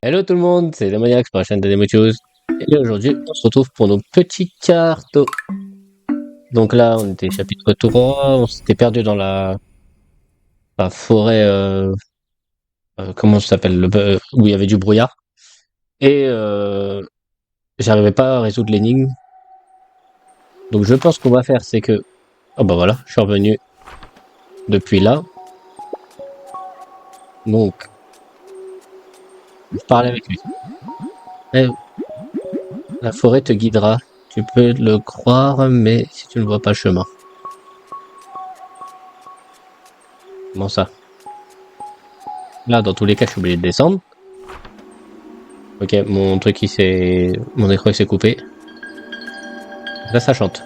Hello tout le monde, c'est Demoniax pour la chaîne de Demochus. Et aujourd'hui, on se retrouve pour nos petits cartos. Donc là, on était chapitre 3, on s'était perdu dans la forêt, comment ça s'appelle, où il y avait du brouillard. Et j'arrivais pas à résoudre l'énigme. Donc je pense qu'on va faire, c'est que... Oh bah voilà, je suis revenu depuis là. Donc, je parlais avec lui. Eh, la forêt te guidera. Tu peux le croire, mais si tu ne vois pas le chemin. Comment ça? Là, dans tous les cas, je suis obligé de descendre. Ok, mon truc il s'est... Mon écran il s'est coupé. Là ça chante.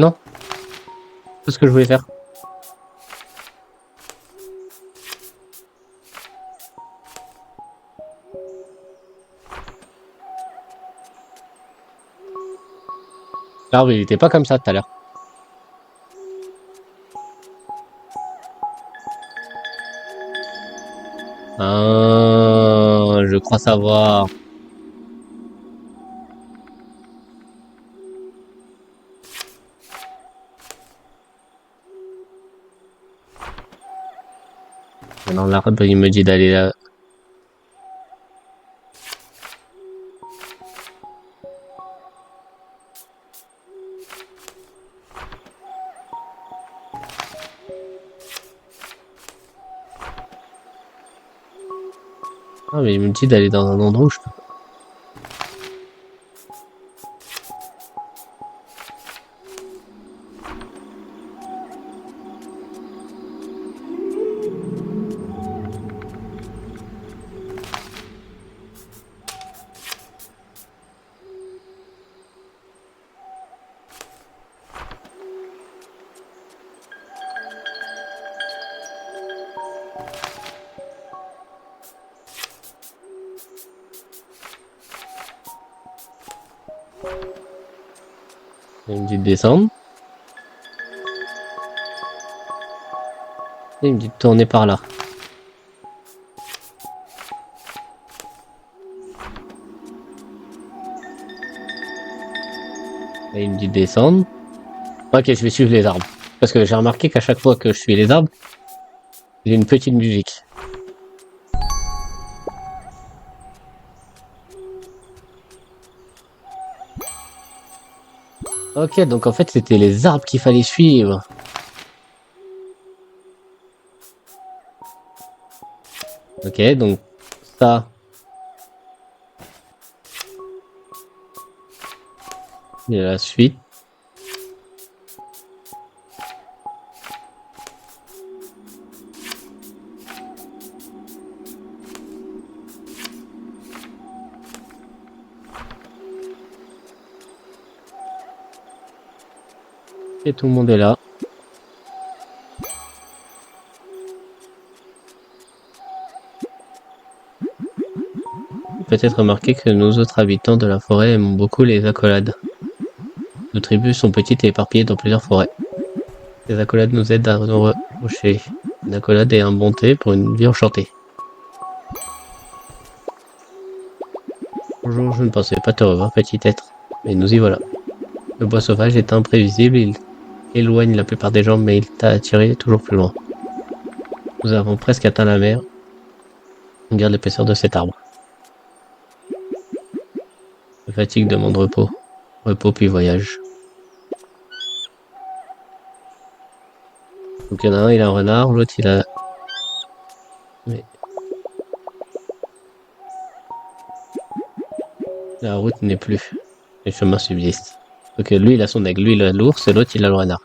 Non, c'est ce que je voulais faire. L'arbre il était pas comme ça tout à l'heure. Ah, je crois savoir. Maintenant l'arbre il me dit d'aller là. Ah mais il me dit d'aller dans un endroit où je peux. Il me dit de descendre. Et il me dit de tourner par là. Et il me dit de descendre. Ok, je vais suivre les arbres. Parce que j'ai remarqué qu'à chaque fois que je suis les arbres, j'ai une petite musique. Ok, donc en fait c'était les arbres qu'il fallait suivre. Ok, donc ça, il y a la suite. Et tout le monde est là. Peut-être remarqué que nos autres habitants de la forêt aiment beaucoup les accolades. Nos tribus sont petites et éparpillées dans plusieurs forêts. Les accolades nous aident à nous rapprocher. Une accolade est un bon thé pour une vie enchantée. Bonjour, je ne pensais pas te revoir, petit être. Mais nous y voilà. Le bois sauvage est imprévisible, il éloigne la plupart des gens, mais il t'a attiré toujours plus loin. Nous avons presque atteint la mer. Regarde l'épaisseur de cet arbre. La fatigue demande repos. Repos puis voyage. Donc il y en a un, il a un renard, l'autre il a... Mais la route n'est plus. Les chemins subsistent. Donc lui il a son aigle, lui il a l'ours et l'autre il a le renard.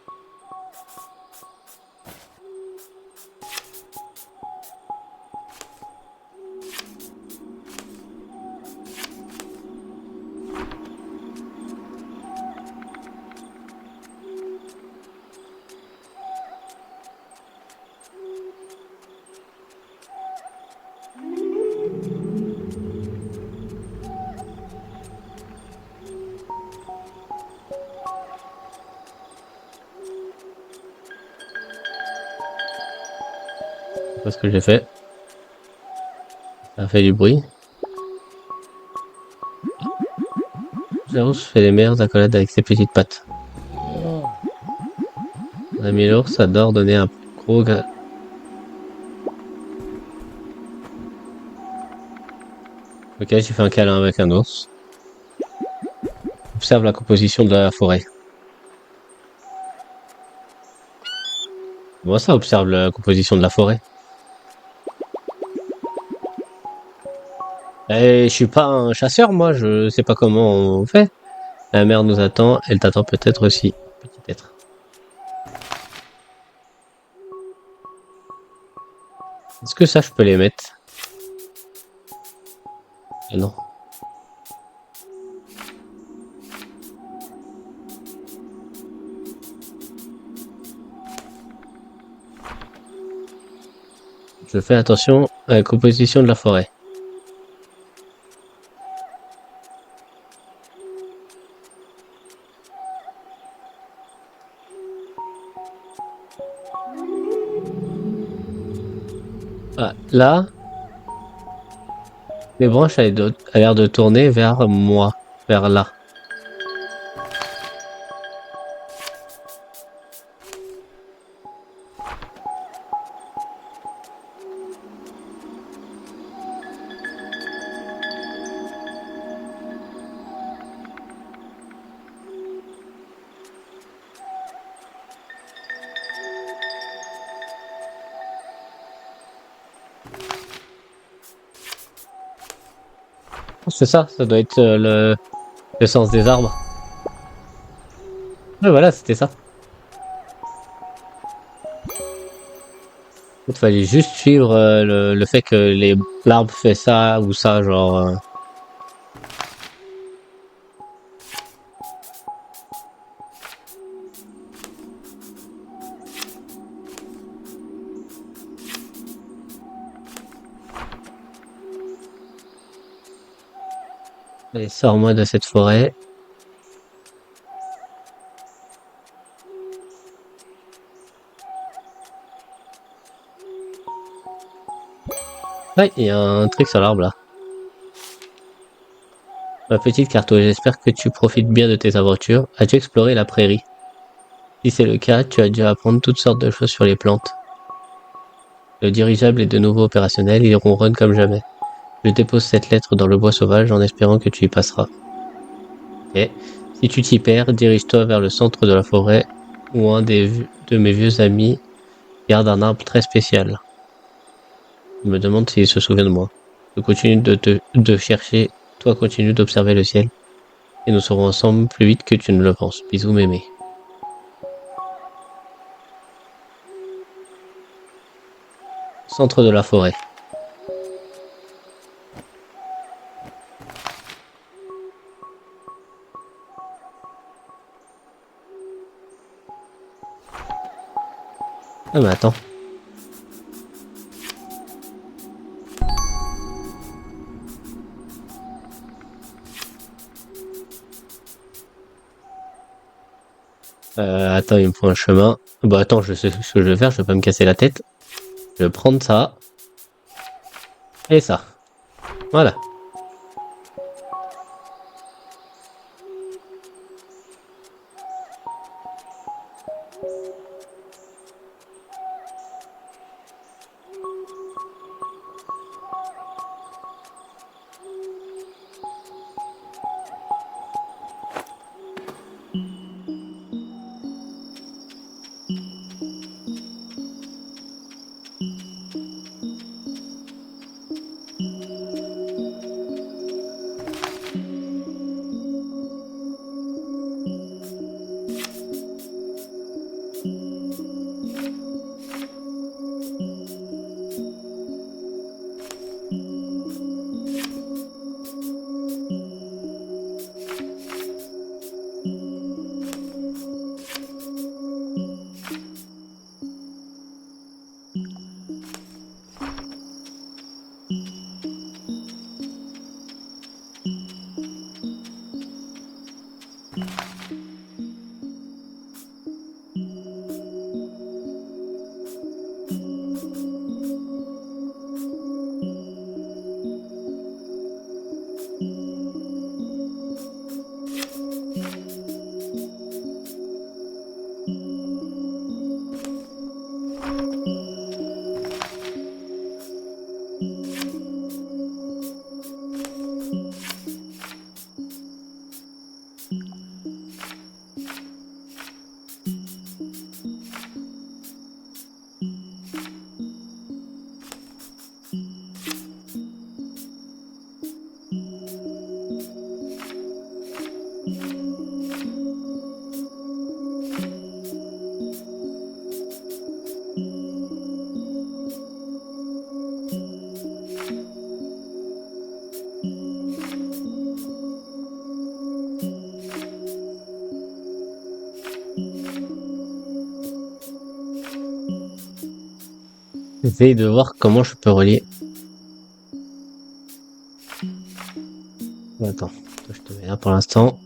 pas ce que j'ai fait. Ça a fait du bruit. J'avoue, je fais les meilleures accolades avec ses petites pattes. Mon ami l'ours adore donner un gros Ok, j'ai fait un câlin avec un ours. Observe la composition de la forêt. Moi, ça observe la composition de la forêt. Et je suis pas un chasseur, moi, je sais pas comment on fait. La mère nous attend, elle t'attend peut-être aussi, petit être. Est-ce que ça, je peux les mettre? Ah non. Je fais attention à la composition de la forêt. Ah, là, les branches a l'air de tourner vers moi, vers là. C'est ça, ça doit être le sens des arbres. Ouais, voilà, c'était ça. Il fallait juste suivre le fait que l'arbre fait ça ou ça, genre. Allez, sors-moi de cette forêt. Ouais, il y a un truc sur l'arbre là. Ma petite Carto, j'espère que tu profites bien de tes aventures. As-tu exploré la prairie? Si c'est le cas, tu as dû apprendre toutes sortes de choses sur les plantes. Le dirigeable est de nouveau opérationnel, il ronronne comme jamais. Je dépose cette lettre dans le bois sauvage en espérant que tu y passeras. Ok. Si tu t'y perds, dirige-toi vers le centre de la forêt où un de mes vieux amis garde un arbre très spécial. Je me demande s'il se souvient de moi. Je continue de chercher, toi continue d'observer le ciel, et nous serons ensemble plus vite que tu ne le penses. Bisous mémé. Centre de la forêt. Ah mais attends. Attends, il me faut un chemin. Bah attends, je sais ce que je vais faire, je vais pas me casser la tête. Je vais prendre ça. Et ça. Voilà. J'essaye de voir comment je peux relier. Attends, je te mets là pour l'instant.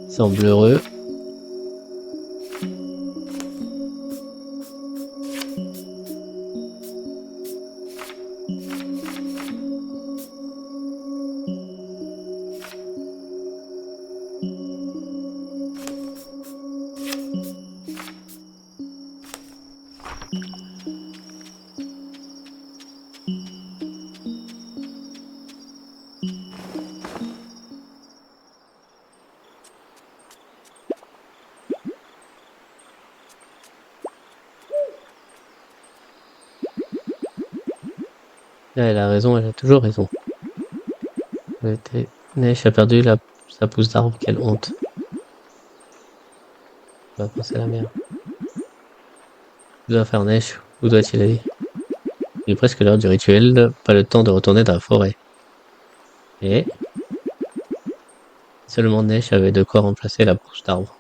Semble heureux. Là, elle a raison, elle a toujours raison. Neige a perdu sa pousse d'arbre, quelle honte. On va penser à la mer. Où doit faire Neige? Où doit-il aller? Il est presque l'heure du rituel, pas le temps de retourner dans la forêt. Et seulement Neige avait de quoi remplacer la pousse d'arbre.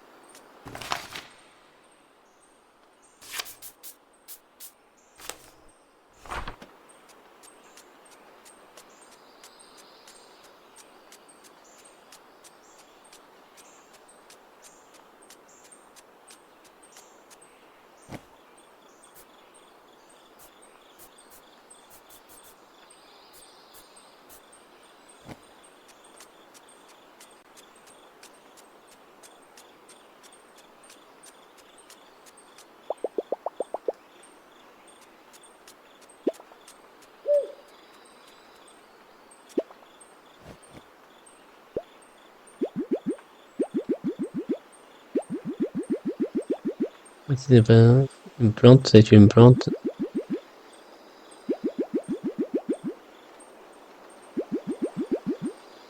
Ce n'est pas une plante, c'est une plante.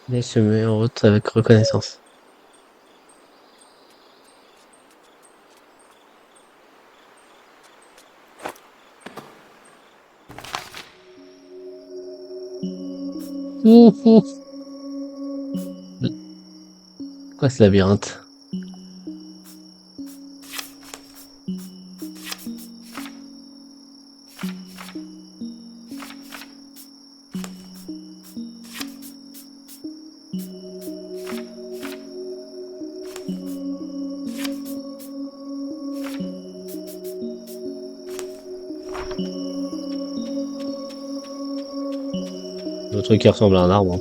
Neige se met en route avec reconnaissance. Quoi ce labyrinthe? Le truc qui ressemble à un arbre.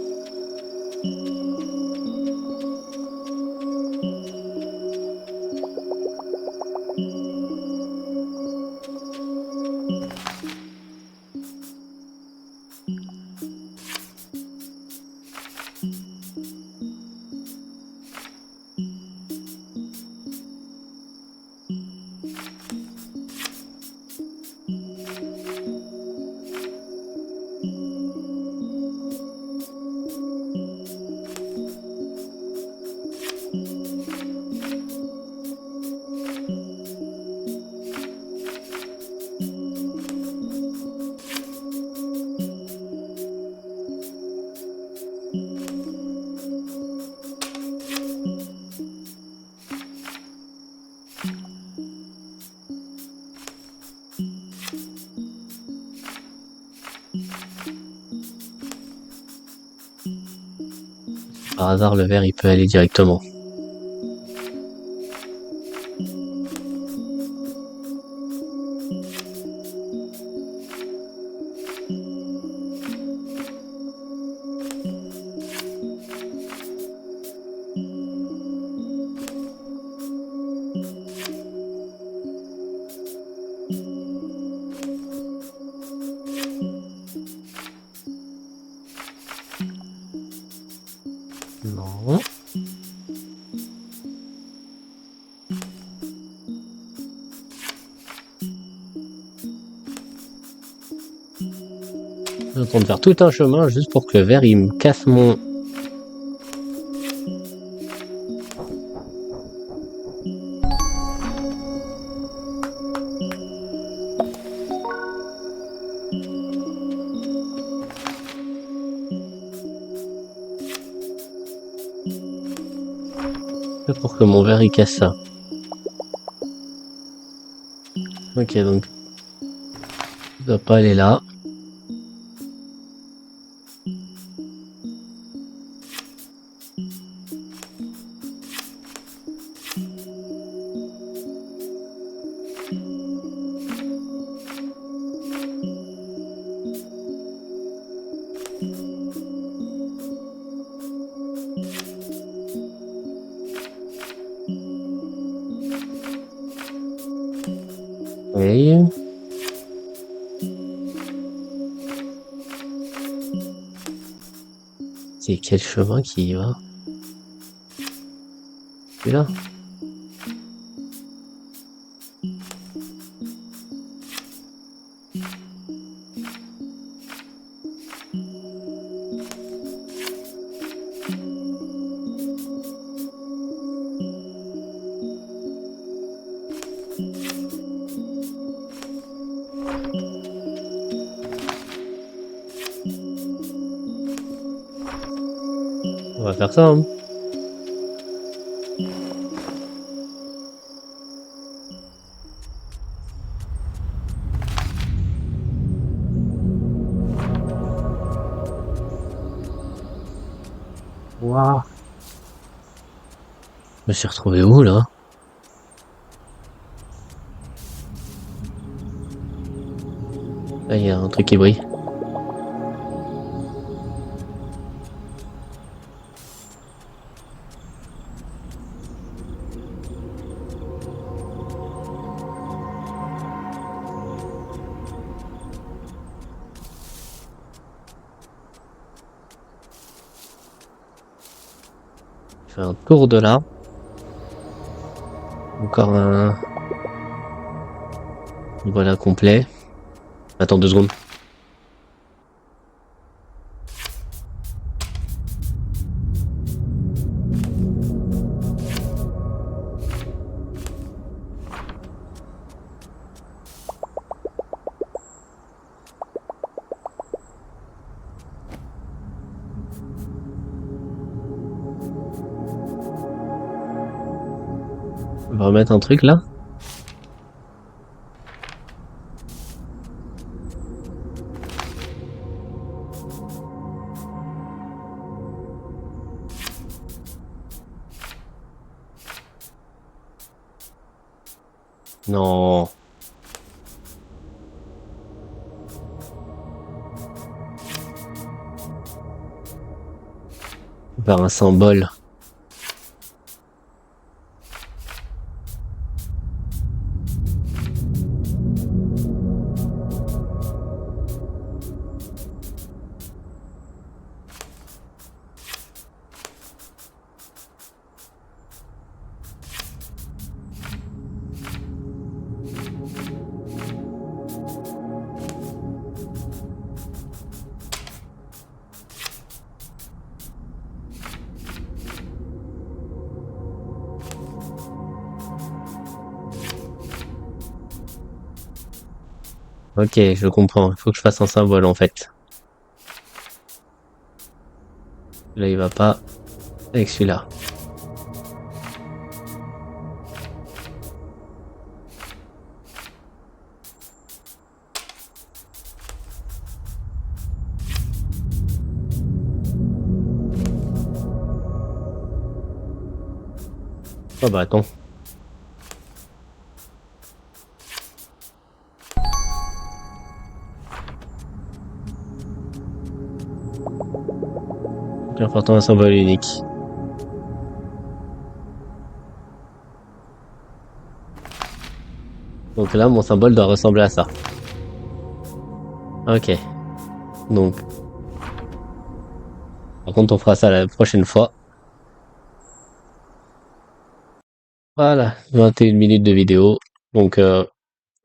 Par hasard, le verre, il peut aller directement. Bon. Je vais de faire tout un chemin juste pour que le verre il me casse mon... Pour que mon verre il casse ça. Ok, donc il doit pas aller là. Oui. C'est quel chemin qui y va? Celui-là? On va faire ça, hein. Waouh. Je me suis retrouvé où, là? Là, il y a un truc qui brille. Je fais un tour de là. Encore un... Voilà, complet. Attends 2 secondes. On va remettre un truc, là. Non. Vers un symbole. Ok, je comprends. Il faut que je fasse un symbole, en fait. Là, il va pas avec celui-là. Oh bah attends. Plus important, un symbole unique. Donc là, mon symbole doit ressembler à ça. Ok. Donc. Par contre, on fera ça la prochaine fois. Voilà, 21 minutes de vidéo. Donc,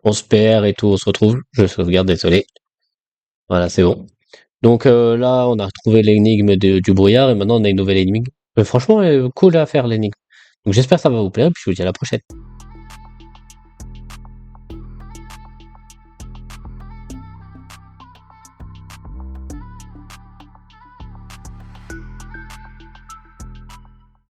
on se perd et tout, on se retrouve. Je sauvegarde, désolé. Voilà, c'est bon. Donc là, on a retrouvé l'énigme du brouillard et maintenant on a une nouvelle énigme. Mais franchement, cool à faire l'énigme. Donc j'espère que ça va vous plaire et puis je vous dis à la prochaine.